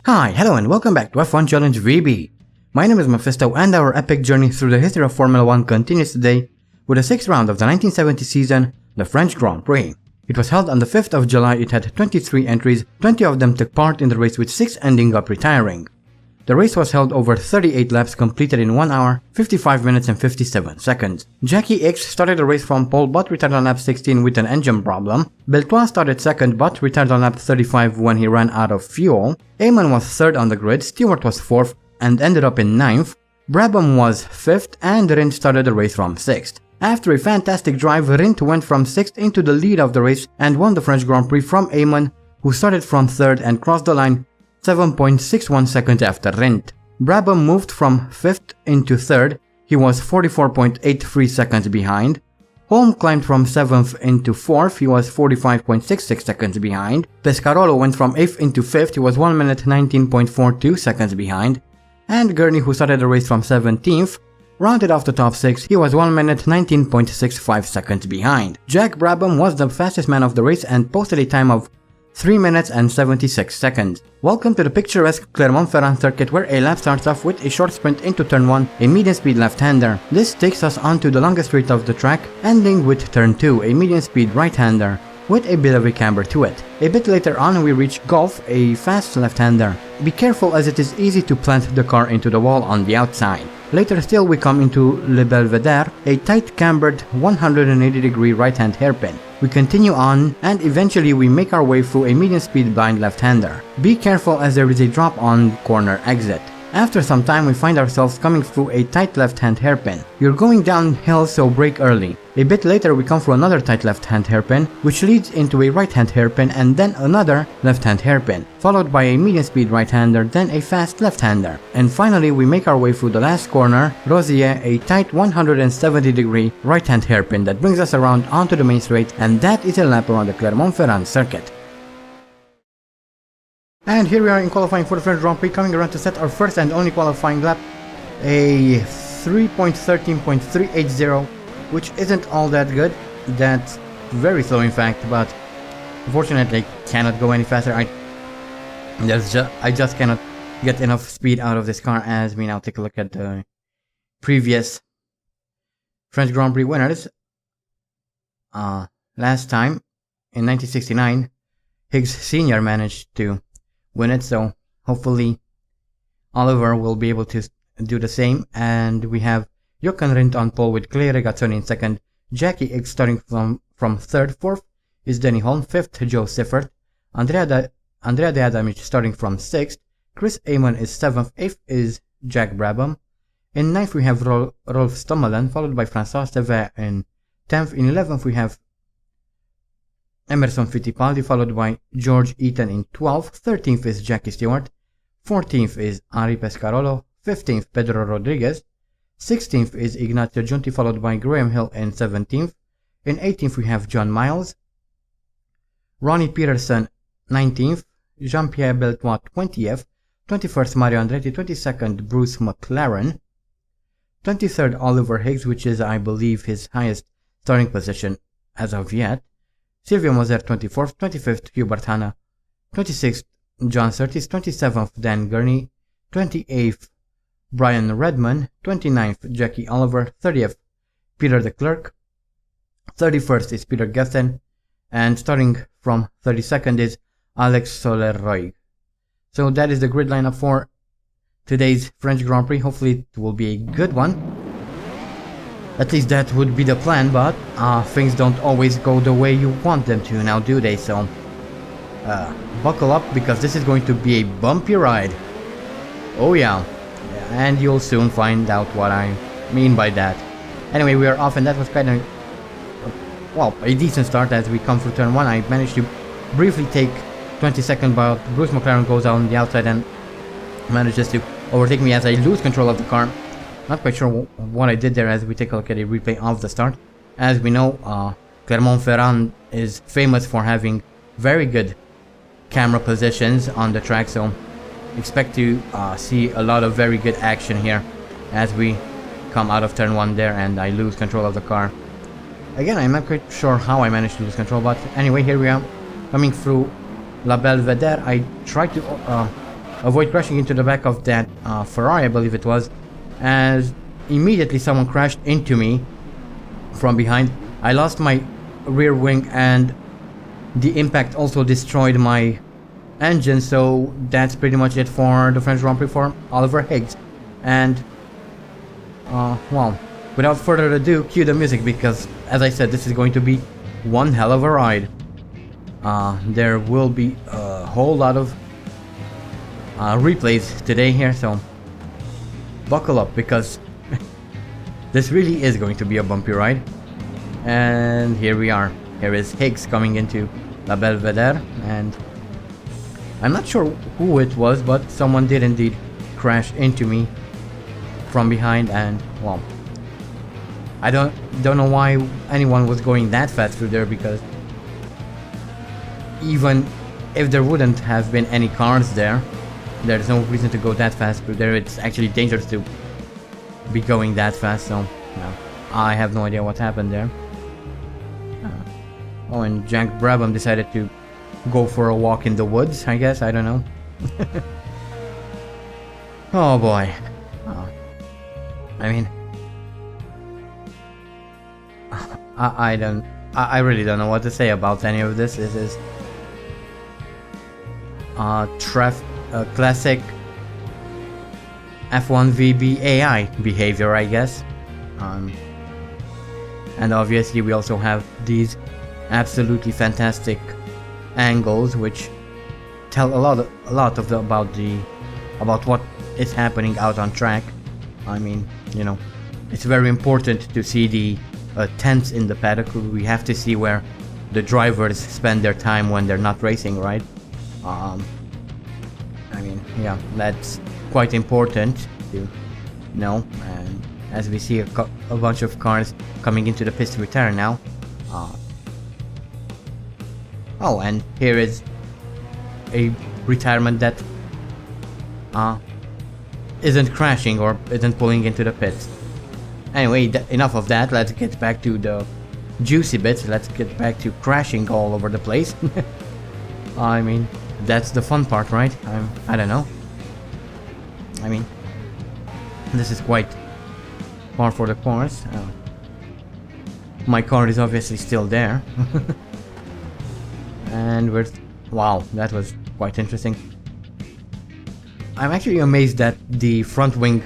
Hi, hello and welcome back to F1 Challenge VB. My name is Mephisto and our epic journey through the history of Formula 1 continues today with the 6th round of the 1970 season, the French Grand Prix. It was held on the 5th of July, it had 23 entries, 20 of them took part in the race with 6 ending up retiring. The race was held over 38 laps completed in 1 hour, 55 minutes and 57 seconds. Jackie X started the race from pole but retired on lap 16 with an engine problem. Beltois started second but retired on lap 35 when he ran out of fuel. Eamon was third on the grid, Stewart was fourth and ended up in 9th. Brabham was 5th and Rindt started the race from 6th. After a fantastic drive, Rindt went from 6th into the lead of the race and won the French Grand Prix from Eamon, who started from 3rd and crossed the line 7.61 seconds after Rindt. Brabham moved from 5th into 3rd, he was 44.83 seconds behind. Holm climbed from 7th into 4th, he was 45.66 seconds behind. Pescarolo went from 8th into 5th, he was 1 minute 19.42 seconds behind. And Gurney, who started the race from 17th, rounded off the top 6, he was 1 minute 19.65 seconds behind. Jack Brabham was the fastest man of the race and posted a time of 3 minutes and 76 seconds. Welcome to the picturesque Clermont Ferrand circuit where a lap starts off with a short sprint into turn 1, a medium speed left-hander. This takes us onto the longest straight of the track, ending with turn 2, a medium speed right-hander, with a bit of a camber to it. A bit later on we reach Golf, a fast left-hander. Be careful as it is easy to plant the car into the wall on the outside. Later still we come into Le Belvedere, a tight cambered 180-degree right-hand hairpin. We continue on and eventually we make our way through a medium speed blind left-hander. Be careful as there is a drop on corner exit. After some time we find ourselves coming through a tight left-hand hairpin. You're going downhill so brake early. A bit later we come through another tight left-hand hairpin which leads into a right-hand hairpin and then another left-hand hairpin, followed by a medium-speed right-hander, then a fast left-hander. And finally we make our way through the last corner, Rosier, a tight 170-degree right-hand hairpin that brings us around onto the main straight, and that is a lap around the Clermont Ferrand circuit. And here we are in qualifying for the French Grand Prix, coming around to set our first and only qualifying lap, a 3.13.380, which isn't all that good. That's very slow in fact, but unfortunately I cannot go any faster. I just cannot get enough speed out of this car. As we now take a look at the previous French Grand Prix winners. Last time, in 1969, Higgs Sr. managed to win it, so hopefully Oliver will be able to do the same. And we have Jochen Rindt on pole with Clay Regazzoni in second, Jackie X starting from 3rd, 4th is Denny Holm, 5th Joe Siffert, Andrea De Adamic starting from 6th, Chris Eamon is 7th, 8th is Jack Brabham, in 9th we have Rolf Stommelen, followed by François Sever in 10th, in 11th we have Emerson Fittipaldi, followed by George Eaton in 12th, 13th is Jackie Stewart, 14th is Henri Pescarolo, 15th Pedro Rodriguez, 16th is Ignacio Giunti, followed by Graham Hill in 17th, in 18th we have John Miles, Ronnie Peterson 19th, Jean-Pierre Beltois 20th, 21st Mario Andretti, 22nd Bruce McLaren, 23rd Oliver Higgs, which is I believe his highest starting position as of yet, Silvio Moser 24th, 25th Hubert Hanna, 26th John Surtees, 27th Dan Gurney, 28th Brian Redman, 29th Jackie Oliver, 30th Peter de Klerk, 31st is Peter Gethen, and starting from 32nd is Alex Soler-Roig. So that is the grid lineup for today's French Grand Prix. Hopefully it will be a good one. At least that would be the plan, but things don't always go the way you want them to, now do they? So buckle up because this is going to be a bumpy ride. Oh yeah, and you'll soon find out what I mean by that. Anyway, we are off and that was kind of, well, a decent start as we come through turn 1. I managed to briefly take 20 seconds, but Bruce McLaren goes on the outside and manages to overtake me as I lose control of the car. Not quite sure what I did there as we take a look at a replay of the start. As we know, Clermont Ferrand is famous for having very good camera positions on the track, so expect to see a lot of very good action here as we come out of turn 1 there and I lose control of the car. Again, I'm not quite sure how I managed to lose control, but anyway, here we are coming through La Belvedere. I tried to avoid crashing into the back of that Ferrari, I believe it was, as immediately someone crashed into me from behind. I lost my rear wing, and the impact also destroyed my engine, so that's pretty much it for the French Grand Prix for Oliver Higgs. And well, without further ado, cue the music, because as I said, this is going to be one hell of a ride. There will be a whole lot of replays today here, so buckle up, because this really is going to be a bumpy ride. And here we are. Here is Higgs coming into La Belvedere, and I'm not sure who it was, but someone did indeed crash into me from behind, and well, I don't know why anyone was going that fast through there, because even if there wouldn't have been any cars there, there's no reason to go that fast through there. It's actually dangerous to be going that fast, so no, I have no idea what happened there. Oh, and Jack Brabham decided to go for a walk in the woods, I guess, I don't know. Oh boy. I mean, I really don't know what to say about any of this. This is classic F1 VB AI behavior, I guess. And obviously we also have these absolutely fantastic angles, which tell about what is happening out on track. I mean, you know, it's very important to see the tents in the paddock. We have to see where the drivers spend their time when they're not racing, right? I mean, yeah, that's quite important to know. And as we see a bunch of cars coming into the pit to return now. Oh, and here is a retirement that isn't crashing or isn't pulling into the pits. Anyway, enough of that. Let's get back to the juicy bits. Let's get back to crashing all over the place. I mean, that's the fun part, right? I don't know. I mean, this is quite par for the course. My car is obviously still there. And wow, that was quite interesting. I'm actually amazed that the front wing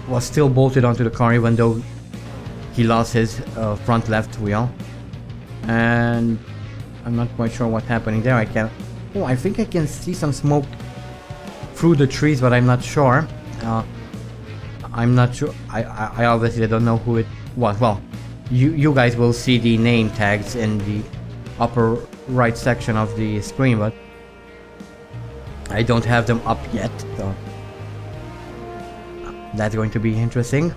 was still bolted onto the car, even though he lost his front left wheel. And I'm not quite sure what's happening there. I think I can see some smoke through the trees, but I'm not sure. I'm not sure. I obviously don't know who it was. Well, you guys will see the name tags in the upper right section of the screen, but I don't have them up yet, so that's going to be interesting.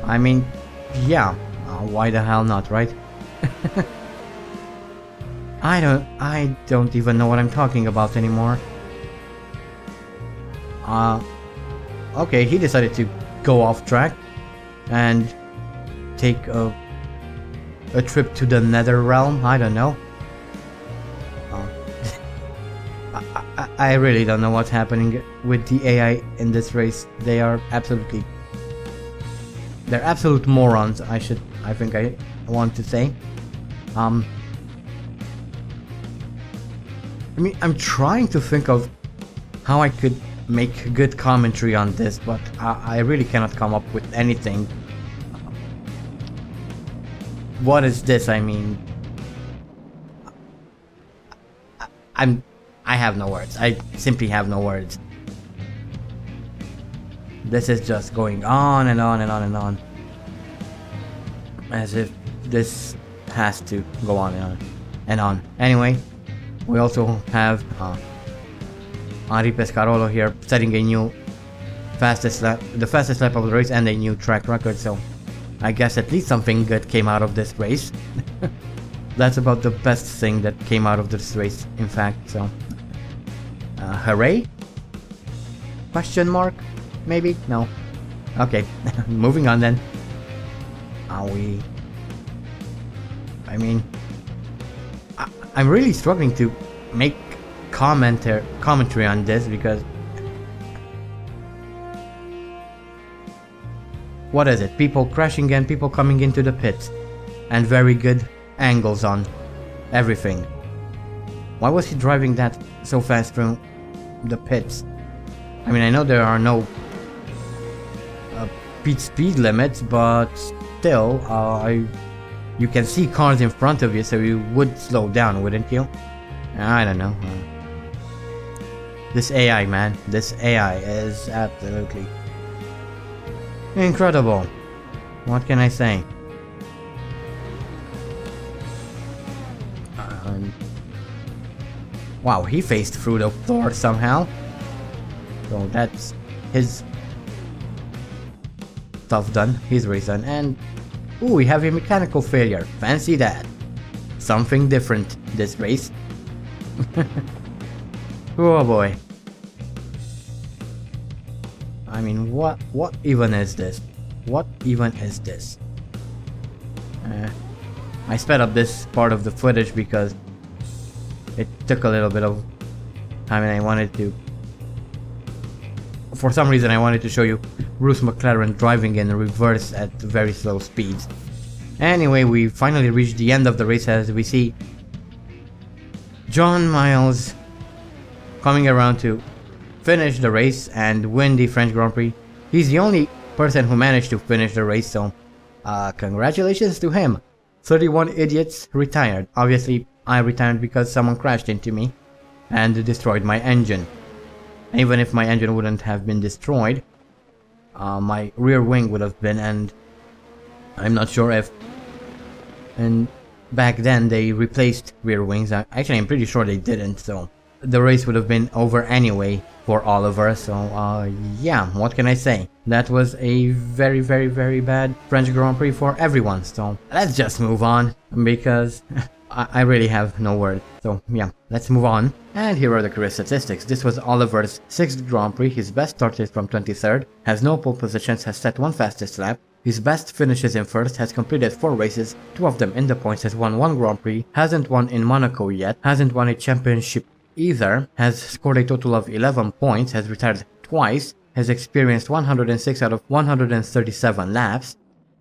I mean, yeah, why the hell not, right? I don't even know what I'm talking about anymore. Okay, he decided to go off track and take a trip to the nether realm. I don't know. I really don't know what's happening with the AI in this race. They're absolute morons. I think I want to say. I mean, I'm trying to think of how I could make good commentary on this, but I really cannot come up with anything. What is this? I mean, I have no words. I simply have no words. This is just going on and on and on and on, as if this has to go on and on and on. Anyway, we also have Henri Pescarolo here setting a new the fastest lap of the race and a new track record, so I guess at least something good came out of this race. That's about the best thing that came out of this race, in fact, so hooray? Question mark? Maybe? No. Okay, moving on then. I mean, I'm really struggling to make commentary on this because what is it? People crashing and people coming into the pits, and very good angles on everything. Why was he driving that so fast through the pits? I mean, I know there are no pit speed limits, but still, you can see cars in front of you, so you would slow down, wouldn't you? I don't know. This AI, man, this AI is absolutely incredible. What can I say? Wow, he faced through the floor somehow. So that's his stuff done, his race done, and ooh, we have a mechanical failure. Fancy that. Something different this race. Oh boy. I mean, what even is this? What even is this? I sped up this part of the footage because it took a little bit of time and I wanted to... For some reason I wanted to show you Bruce McLaren driving in reverse at very slow speeds. Anyway, we finally reached the end of the race as we see John Miles coming around to finish the race and win the French Grand Prix. He's the only person who managed to finish the race, so congratulations to him. 31 idiots retired. Obviously, I retired because someone crashed into me and destroyed my engine. Even if my engine wouldn't have been destroyed, my rear wing would have been, and I'm not sure if... And back then they replaced rear wings. Actually, I'm pretty sure they didn't, so the race would have been over anyway for Oliver. So yeah, what can I say? That was a very, very, very bad French Grand Prix for everyone. So let's just move on because I really have no words. So yeah, let's move on. And here are the career statistics. This was Oliver's 6th Grand Prix. His best start is from 23rd, has no pole positions, has set one fastest lap. His best finishes in first, has completed 4 races, 2 of them in the points, has won 1 Grand Prix, hasn't won in Monaco yet, hasn't won a championship either, has scored a total of 11 points, has retired twice, has experienced 106 out of 137 laps,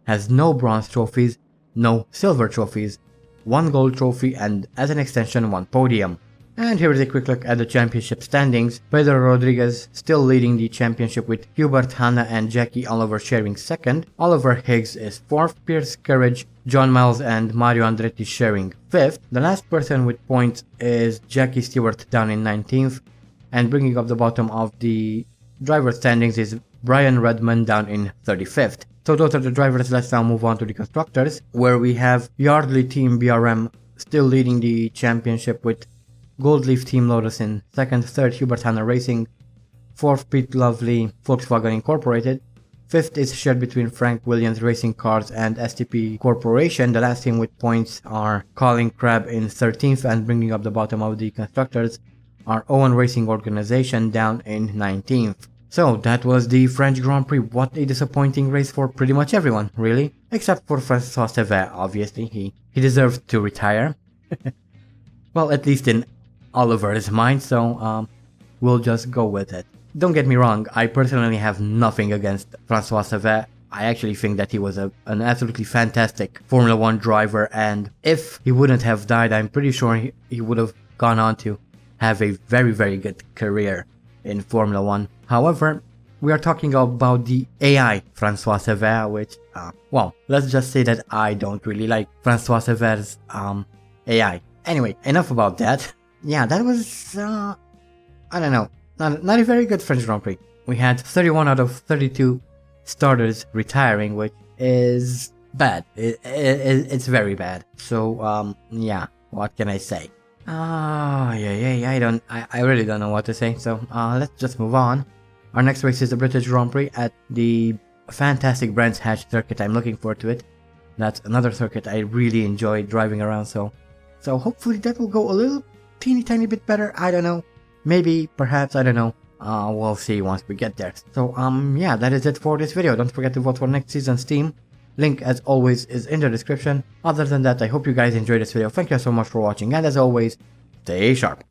has no bronze trophies, no silver trophies, 1 gold trophy, and as an extension 1 podium. And here is a quick look at the championship standings. Pedro Rodriguez still leading the championship with Hubert Hanna and Jackie Oliver sharing 2nd. Oliver Higgs is 4th, Pierce Courage, John Miles and Mario Andretti sharing 5th. The last person with points is Jackie Stewart down in 19th. And bringing up the bottom of the driver standings is Brian Redman down in 35th. So those are the drivers. Let's now move on to the constructors, where we have Yardley Team BRM still leading the championship with Goldleaf Team Lotus in 2nd, 3rd Hubert Hanna Racing, 4th Pete Lovely Volkswagen Incorporated, 5th is shared between Frank Williams Racing Cars and STP Corporation. The last team with points are Colin Crabb in 13th, and bringing up the bottom of the constructors are Owen Racing Organization down in 19th. So that was the French Grand Prix. What a disappointing race for pretty much everyone, really. Except for François Sevet, obviously. He deserved to retire. Well, at least in Oliver's mind, so we'll just go with it. Don't get me wrong, I personally have nothing against François Sevet. I actually think that he was an absolutely fantastic Formula 1 driver, and if he wouldn't have died, I'm pretty sure he would have gone on to have a very, very good career in Formula 1. However, we are talking about the AI François Sevet, which, well, let's just say that I don't really like François Sevet's AI. Anyway, enough about that. Yeah, that was, I don't know, not a very good French Grand Prix. We had 31 out of 32 starters retiring, which is bad. It's very bad. So, yeah, what can I say? I really don't know what to say, so let's just move on. Our next race is the British Grand Prix at the fantastic Brands Hatch circuit. I'm looking forward to it. That's another circuit I really enjoy driving around, so hopefully that will go a little teeny tiny bit better. I don't know, maybe, perhaps, I don't know. We'll see once we get there. So yeah, that is it for this video. Don't forget to vote for next season's team. Link, as always, is in the description. Other than that, I hope you guys enjoyed this video. Thank you so much for watching, and as always, stay sharp.